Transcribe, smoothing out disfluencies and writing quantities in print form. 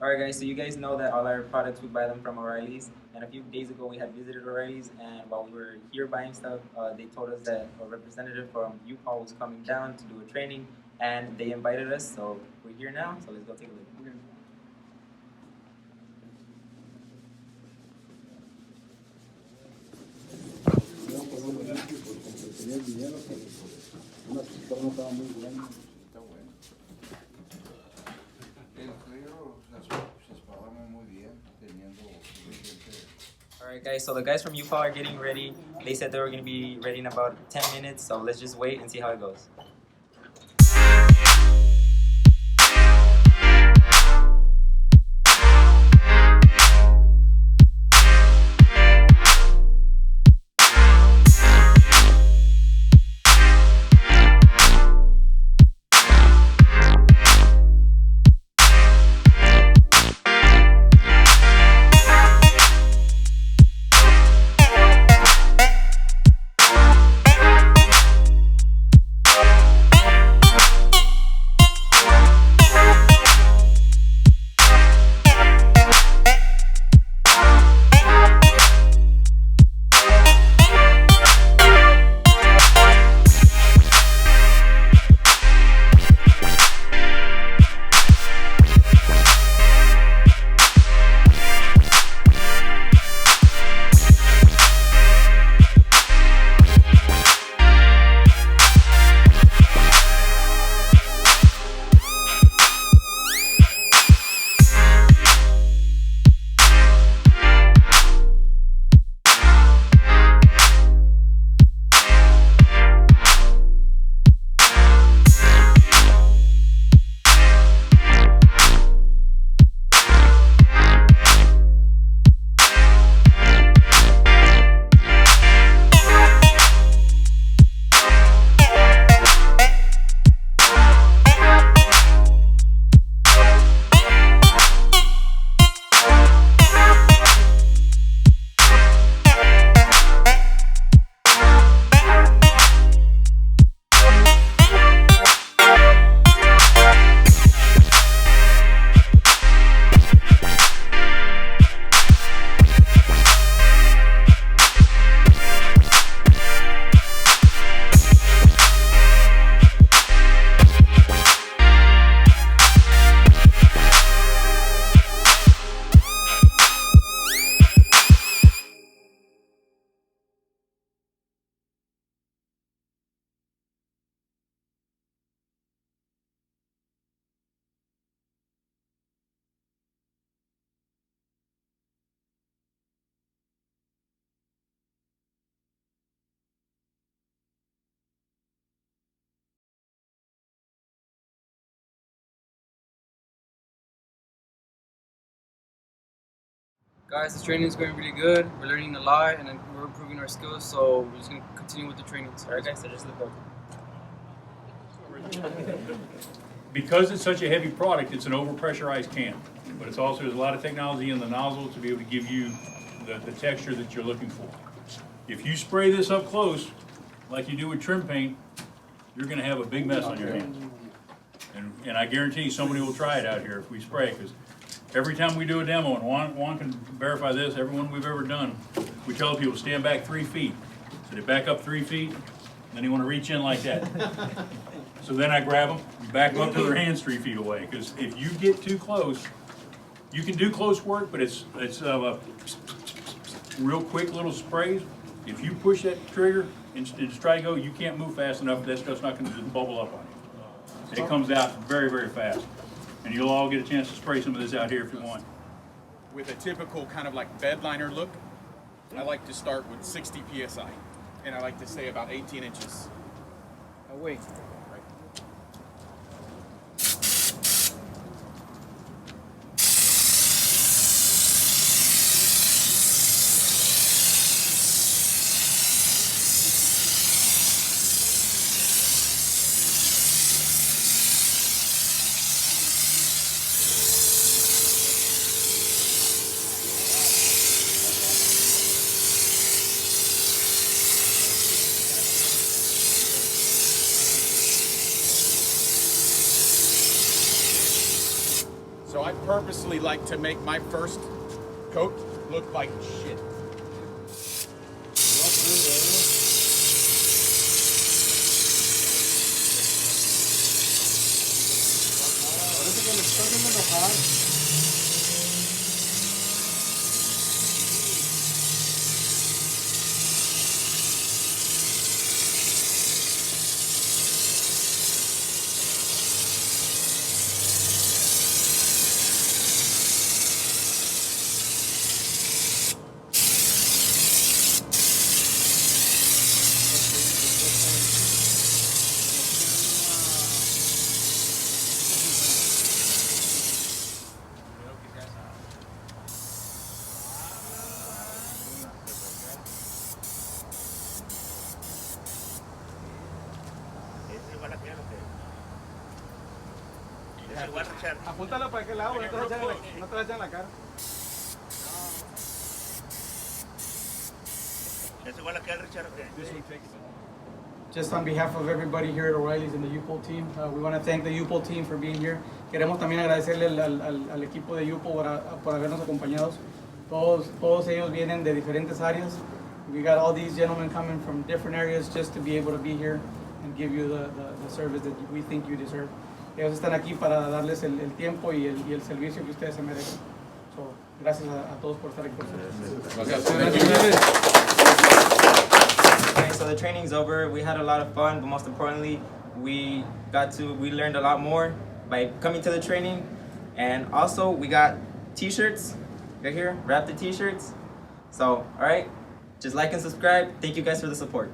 Alright guys, so you guys know that all our products, we buy them from Oreilys. And a few days ago we had visited Oreilys, and while we were here buying stuff, they told us that a representative from U-pol was coming down to do a training, and they invited us, so we're here now, so let's go take a look. Alright guys, so the guys from U-pol are getting ready. They said they were going to be ready in about 10 minutes, so let's just wait and see how it goes. Guys, this training is going really good. We're learning a lot and we're improving our skills, so we're just going to continue with the training. Alright guys, so just look up. Because it's such a heavy product, it's an overpressurized can. But it's also, there's a lot of technology in the nozzle to be able to give you the texture that you're looking for. If you spray this up close, like you do with trim paint, you're gonna have a big mess on your hands. And I guarantee somebody will try it out here if we spray, because every time we do a demo, and Juan can verify this, everyone we've ever done, we tell people stand back 3 feet. So they back up 3 feet, and then you want to reach in like that. So then I grab them, back them up to their hands 3 feet away, because if you get too close, you can do close work, but it's real quick little sprays. If you push that trigger and try to go, you can't move fast enough. That stuff's not going to bubble up on you. It comes out very, very fast. And you'll all get a chance to spray some of this out here if you want. With a typical kind of like bed liner look, I like to start with 60 PSI. And I like to say about 18 inches. Oh, wait. purposely like to make my first coat look like shit. Apúntalo para aquel lado, no te lo echan en la cara. Just on behalf of everybody here at Oreilys and the U-pol team, we want to thank the U-pol team for being here. Queremos también agradecerle al equipo de U-pol por habernos acompañado. Todos ellos vienen de diferentes áreas. We got all these gentlemen coming from different areas just to be able to be here and give you the service that we think you deserve. Ellos están aquí para darles el tiempo y el servicio que ustedes se merecen. So, gracias a todos por estar aquí con nosotros. Okay, so the training's over. We had a lot of fun, but most importantly, we learned a lot more by coming to the training. And also, we got t-shirts right here, Raptor t-shirts. So, all right, just like and subscribe. Thank you guys for the support.